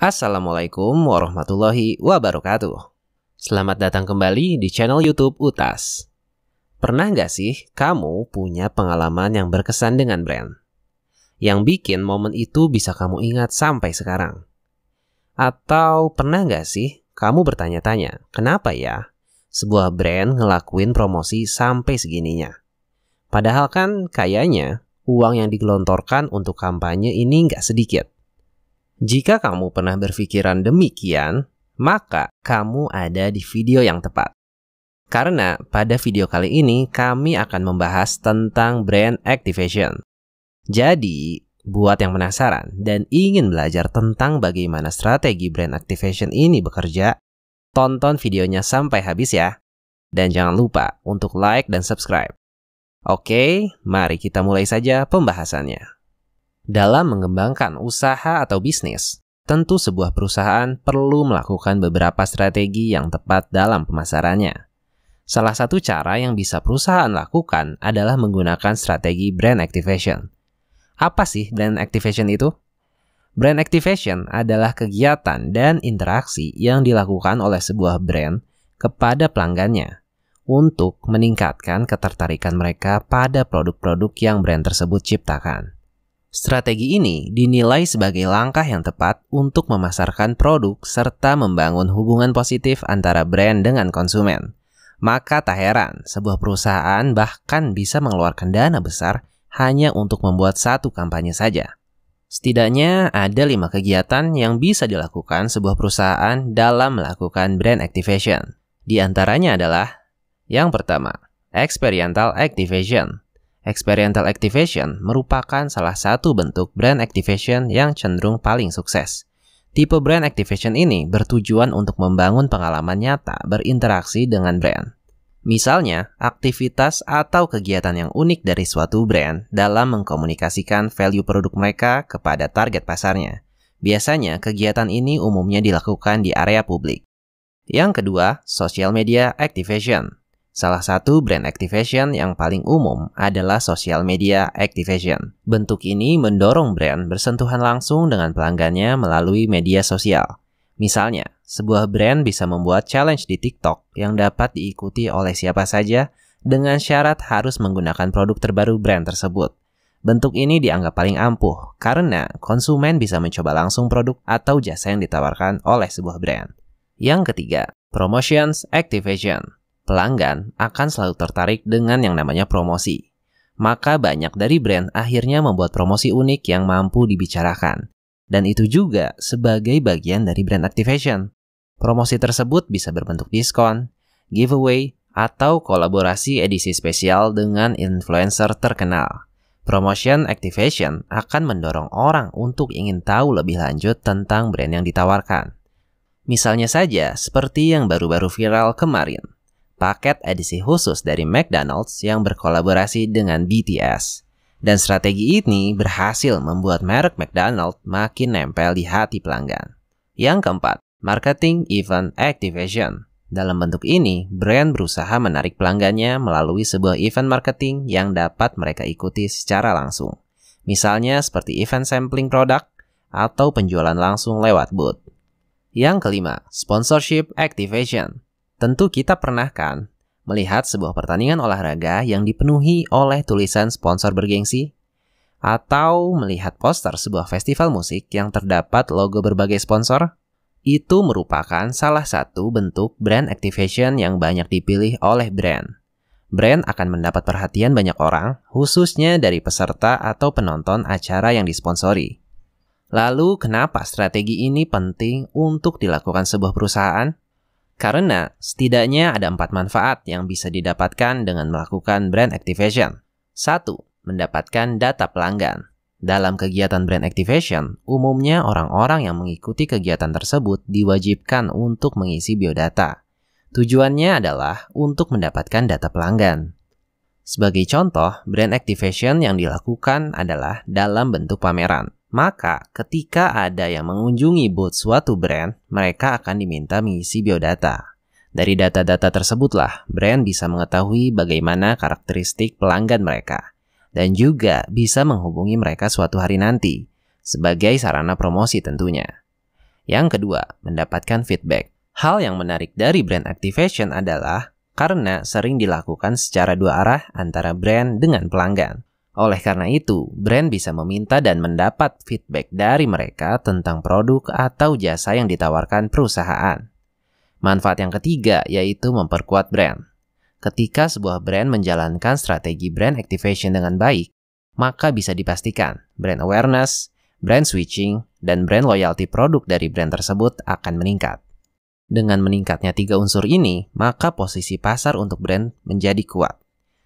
Assalamualaikum warahmatullahi wabarakatuh. Selamat datang kembali di channel YouTube Utas. Pernah nggak sih kamu punya pengalaman yang berkesan dengan brand? Yang bikin momen itu bisa kamu ingat sampai sekarang? Atau pernah nggak sih kamu bertanya-tanya, kenapa ya sebuah brand ngelakuin promosi sampai segininya? Padahal kan kayaknya uang yang digelontorkan untuk kampanye ini nggak sedikit. Jika kamu pernah berpikiran demikian, maka kamu ada di video yang tepat. Karena pada video kali ini kami akan membahas tentang brand activation. Jadi, buat yang penasaran dan ingin belajar tentang bagaimana strategi brand activation ini bekerja, tonton videonya sampai habis ya. Dan jangan lupa untuk like dan subscribe. Oke, mari kita mulai saja pembahasannya. Dalam mengembangkan usaha atau bisnis, tentu sebuah perusahaan perlu melakukan beberapa strategi yang tepat dalam pemasarannya. Salah satu cara yang bisa perusahaan lakukan adalah menggunakan strategi brand activation. Apa sih brand activation itu? Brand activation adalah kegiatan dan interaksi yang dilakukan oleh sebuah brand kepada pelanggannya untuk meningkatkan ketertarikan mereka pada produk-produk yang brand tersebut ciptakan. Strategi ini dinilai sebagai langkah yang tepat untuk memasarkan produk serta membangun hubungan positif antara brand dengan konsumen. Maka tak heran, sebuah perusahaan bahkan bisa mengeluarkan dana besar hanya untuk membuat satu kampanye saja. Setidaknya ada 5 kegiatan yang bisa dilakukan sebuah perusahaan dalam melakukan brand activation. Di antaranya adalah yang pertama, experiential activation. Experiential activation merupakan salah satu bentuk brand activation yang cenderung paling sukses. Tipe brand activation ini bertujuan untuk membangun pengalaman nyata berinteraksi dengan brand. Misalnya, aktivitas atau kegiatan yang unik dari suatu brand dalam mengkomunikasikan value produk mereka kepada target pasarnya. Biasanya, kegiatan ini umumnya dilakukan di area publik. Yang kedua, social media activation. Salah satu brand activation yang paling umum adalah social media activation. Bentuk ini mendorong brand bersentuhan langsung dengan pelanggannya melalui media sosial. Misalnya, sebuah brand bisa membuat challenge di TikTok yang dapat diikuti oleh siapa saja dengan syarat harus menggunakan produk terbaru brand tersebut. Bentuk ini dianggap paling ampuh karena konsumen bisa mencoba langsung produk atau jasa yang ditawarkan oleh sebuah brand. Yang ketiga, promotions activation. Pelanggan akan selalu tertarik dengan yang namanya promosi. Maka banyak dari brand akhirnya membuat promosi unik yang mampu dibicarakan. Dan itu juga sebagai bagian dari brand activation. Promosi tersebut bisa berbentuk diskon, giveaway, atau kolaborasi edisi spesial dengan influencer terkenal. Promotion activation akan mendorong orang untuk ingin tahu lebih lanjut tentang brand yang ditawarkan. Misalnya saja seperti yang baru-baru viral kemarin. Paket edisi khusus dari McDonald's yang berkolaborasi dengan BTS. Dan strategi ini berhasil membuat merek McDonald's makin nempel di hati pelanggan. Yang keempat, marketing event activation. Dalam bentuk ini, brand berusaha menarik pelanggannya melalui sebuah event marketing yang dapat mereka ikuti secara langsung. Misalnya seperti event sampling produk atau penjualan langsung lewat booth. Yang kelima, sponsorship activation. Tentu kita pernah kan melihat sebuah pertandingan olahraga yang dipenuhi oleh tulisan sponsor bergengsi? Atau melihat poster sebuah festival musik yang terdapat logo berbagai sponsor? Itu merupakan salah satu bentuk brand activation yang banyak dipilih oleh brand. Brand akan mendapat perhatian banyak orang, khususnya dari peserta atau penonton acara yang disponsori. Lalu kenapa strategi ini penting untuk dilakukan sebuah perusahaan? Karena setidaknya ada 4 manfaat yang bisa didapatkan dengan melakukan brand activation. 1. Mendapatkan data pelanggan. Dalam kegiatan brand activation, umumnya orang-orang yang mengikuti kegiatan tersebut diwajibkan untuk mengisi biodata. Tujuannya adalah untuk mendapatkan data pelanggan. Sebagai contoh, brand activation yang dilakukan adalah dalam bentuk pameran. Maka, ketika ada yang mengunjungi booth suatu brand, mereka akan diminta mengisi biodata. Dari data-data tersebutlah, brand bisa mengetahui bagaimana karakteristik pelanggan mereka, dan juga bisa menghubungi mereka suatu hari nanti, sebagai sarana promosi tentunya. Yang kedua, mendapatkan feedback. Hal yang menarik dari brand activation adalah karena sering dilakukan secara dua arah antara brand dengan pelanggan. Oleh karena itu, brand bisa meminta dan mendapat feedback dari mereka tentang produk atau jasa yang ditawarkan perusahaan. Manfaat yang ketiga yaitu memperkuat brand. Ketika sebuah brand menjalankan strategi brand activation dengan baik, maka bisa dipastikan brand awareness, brand switching, dan brand loyalty produk dari brand tersebut akan meningkat. Dengan meningkatnya 3 unsur ini, maka posisi pasar untuk brand menjadi kuat.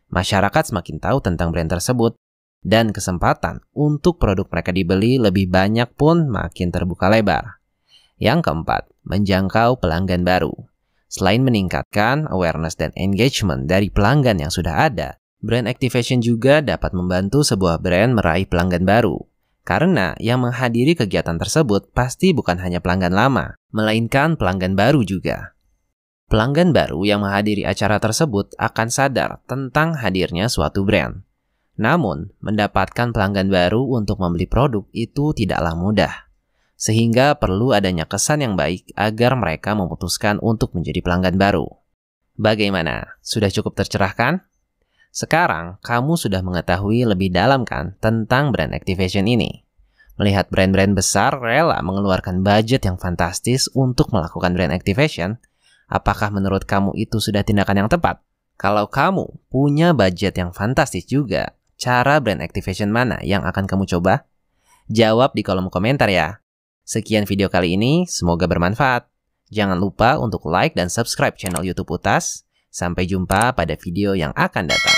Masyarakat semakin tahu tentang brand tersebut, dan kesempatan untuk produk mereka dibeli lebih banyak pun makin terbuka lebar. Yang keempat, menjangkau pelanggan baru. Selain meningkatkan awareness dan engagement dari pelanggan yang sudah ada, brand activation juga dapat membantu sebuah brand meraih pelanggan baru. Karena yang menghadiri kegiatan tersebut pasti bukan hanya pelanggan lama, melainkan pelanggan baru juga. Pelanggan baru yang menghadiri acara tersebut akan sadar tentang hadirnya suatu brand. Namun, mendapatkan pelanggan baru untuk membeli produk itu tidaklah mudah. Sehingga perlu adanya kesan yang baik agar mereka memutuskan untuk menjadi pelanggan baru. Bagaimana? Sudah cukup tercerahkan? Sekarang, kamu sudah mengetahui lebih dalam kan tentang brand activation ini. Melihat brand-brand besar rela mengeluarkan budget yang fantastis untuk melakukan brand activation, apakah menurut kamu itu sudah tindakan yang tepat? Kalau kamu punya budget yang fantastis juga, cara brand activation mana yang akan kamu coba? Jawab di kolom komentar ya. Sekian video kali ini, semoga bermanfaat. Jangan lupa untuk like dan subscribe channel YouTube Utas. Sampai jumpa pada video yang akan datang.